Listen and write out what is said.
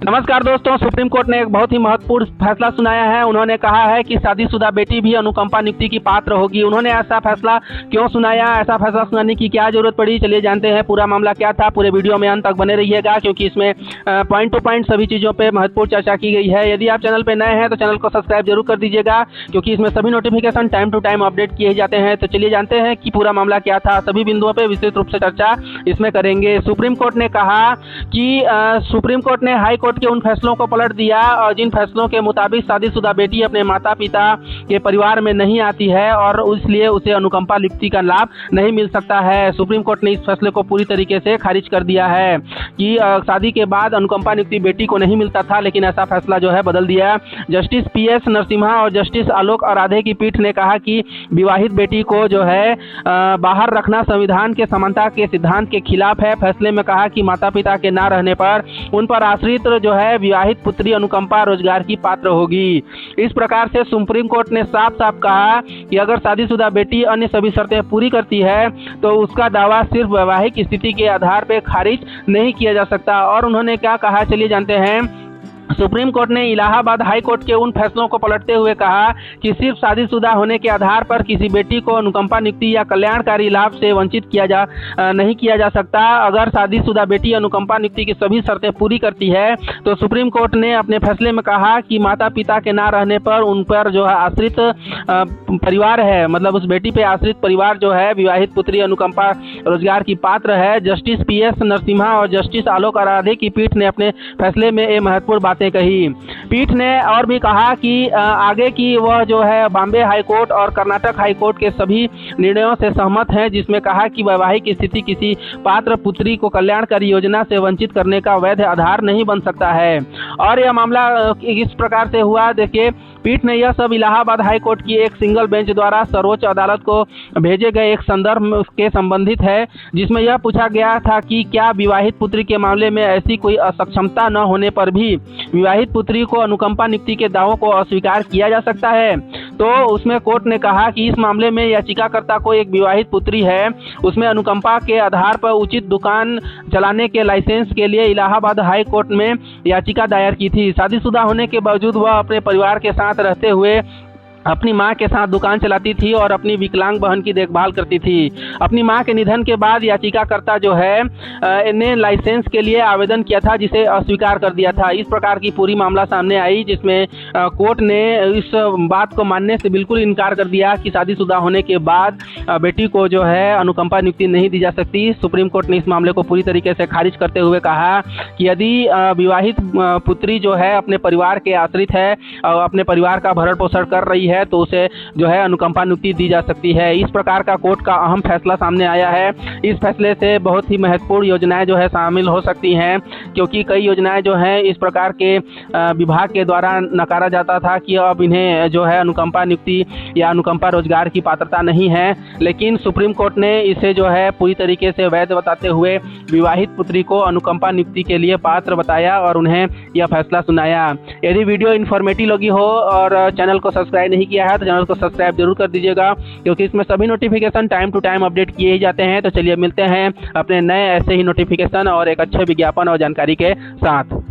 नमस्कार दोस्तों, supreme court ने एक बहुत ही महत्वपूर्ण फैसला सुनाया है। उन्होंने कहा है कि शादीशुदा बेटी भी अनुकंपा नियुक्ति की पात्र होगी। उन्होंने ऐसा फैसला क्यों सुनाया, ऐसा फैसला सुनाने की क्या जरूरत पड़ी, चलिए जानते हैं पूरा मामला क्या था। पूरे वीडियो में अंत तक बने रहिएगा क्योंकि इसमें पॉइंट टू पॉइंट सभी चीज़ों पर महत्वपूर्ण चर्चा की गई है। यदि आप चैनल पर नए हैं तो चैनल को सब्सक्राइब जरूर कर दीजिएगा क्योंकि इसमें सभी notification time to time update किए जाते हैं। तो चलिए जानते हैं कि पूरा मामला क्या था। सभी बिंदुओं पर विस्तृत रूप से चर्चा इसमें करेंगे। सुप्रीम कोर्ट ने कहा कि सुप्रीम कोर्ट ने हाई कोर्ट के उन फैसलों को पलट दिया और जिन फैसलों के मुताबिक शादीशुदा बेटी अपने माता पिता के परिवार में नहीं आती है और इसलिए उसे अनुकंपा नियुक्ति का लाभ नहीं मिल सकता है। सुप्रीम कोर्ट ने इस फैसले को पूरी तरीके से खारिज कर दिया है कि शादी के बाद अनुकंपा नियुक्ति बेटी को नहीं मिलता था, लेकिन ऐसा फैसला जो है बदल दिया। जस्टिस PS नरसिम्हा और जस्टिस आलोक आराधे की पीठ ने कहा कि विवाहित बेटी को जो है बाहर रखना संविधान के समानता के सिद्धांत के खिलाफ है। फैसले में कहा कि माता पिता के ना रहने पर उन पर आश्रित जो है विवाहित पुत्री अनुकंपा रोजगार की पात्र होगी। इस प्रकार से सुप्रीम कोर्ट ने साफ साफ कहा कि अगर शादीशुदा बेटी अन्य सभी शर्तें पूरी करती है तो उसका दावा सिर्फ वैवाहिक स्थिति के आधार पर खारिज नहीं किया जा सकता। और उन्होंने क्या कहा, चलिए जानते हैं। सुप्रीम कोर्ट ने इलाहाबाद हाई कोर्ट के उन फैसलों को पलटते हुए कहा कि सिर्फ शादीशुदा होने के आधार पर किसी बेटी को अनुकंपा नियुक्ति या कल्याणकारी लाभ से वंचित नहीं किया जा सकता। अगर शादीशुदा बेटी अनुकंपा नियुक्ति की सभी शर्तें पूरी करती है तो सुप्रीम कोर्ट ने अपने फैसले में कहा कि माता पिता के ना रहने पर उन पर जो है आश्रित परिवार है, मतलब उस बेटी पे आश्रित परिवार जो है विवाहित पुत्री अनुकंपा रोजगार की पात्र है। जस्टिस PS नरसिम्हा और जस्टिस आलोक आराधे की पीठ ने अपने फैसले में ये महत्वपूर्ण बातें कही। पीठ ने और भी कहा कि आगे की वह जो है बॉम्बे हाई कोर्ट और कर्नाटक हाई कोर्ट के सभी निर्णयों से सहमत हैं, जिसमें कहा कि वैवाहिक स्थिति किसी पात्र पुत्री को कल्याणकारी योजना से वंचित करने का वैध आधार नहीं बन सकता है। और यह मामला इस प्रकार से हुआ, देखिए पीठ ने यह सब इलाहाबाद हाई कोर्ट की एक सिंगल बेंच द्वारा सर्वोच्च अदालत को भेजे गए एक संदर्भ के संबंधित है, जिसमें यह पूछा गया था कि क्या विवाहित पुत्री के मामले में ऐसी कोई असक्षमता न होने पर भी विवाहित पुत्री को अनुकंपा नियुक्ति के दावों को अस्वीकार किया जा सकता है। तो उसमें कोर्ट ने कहा कि इस मामले में याचिकाकर्ता को एक विवाहित पुत्री है, उसमें अनुकंपा के आधार पर उचित दुकान चलाने के लाइसेंस के लिए इलाहाबाद हाई कोर्ट में याचिका दायर की थी। शादीशुदा होने के बावजूद वह अपने परिवार के साथ रहते हुए अपनी मां के साथ दुकान चलाती थी और अपनी विकलांग बहन की देखभाल करती थी। अपनी मां के निधन के बाद याचिकाकर्ता जो है ने लाइसेंस के लिए आवेदन किया था, जिसे अस्वीकार कर दिया था। इस प्रकार की पूरी मामला सामने आई, जिसमें कोर्ट ने इस बात को मानने से बिल्कुल इनकार कर दिया कि शादीशुदा होने के बाद बेटी को जो है अनुकंपा नियुक्ति नहीं दी जा सकती। सुप्रीम कोर्ट ने इस मामले को पूरी तरीके से खारिज करते हुए कहा कि यदि विवाहित पुत्री जो है अपने परिवार के आश्रित है और अपने परिवार का भरण पोषण कर रही है तो उसे जो है अनुकंपा नियुक्ति दी जा सकती है। इस प्रकार का कोर्ट का अहम फैसला सामने आया है। इस फैसले से बहुत ही महत्वपूर्ण योजनाएं जो है शामिल हो सकती हैं, क्योंकि कई योजनाएं जो हैं इस प्रकार के विभाग के द्वारा नकारा जाता था कि अब इन्हें जो है अनुकंपा नियुक्ति या अनुकंपा रोजगार की पात्रता नहीं है, लेकिन सुप्रीम कोर्ट ने इसे जो है पूरी तरीके से वैध बताते हुए विवाहित पुत्री को अनुकंपा नियुक्ति के लिए पात्र बताया और उन्हें यह फैसला सुनाया। यदि वीडियो इन्फॉर्मेटिव लगी हो और चैनल को सब्सक्राइब नहीं किया है तो चैनल को सब्सक्राइब जरूर कर दीजिएगा क्योंकि इसमें सभी notification time to time update किए ही जाते हैं। तो चलिए मिलते हैं अपने नए ऐसे ही नोटिफिकेशन और एक अच्छे विज्ञापन और जानकारी के साथ।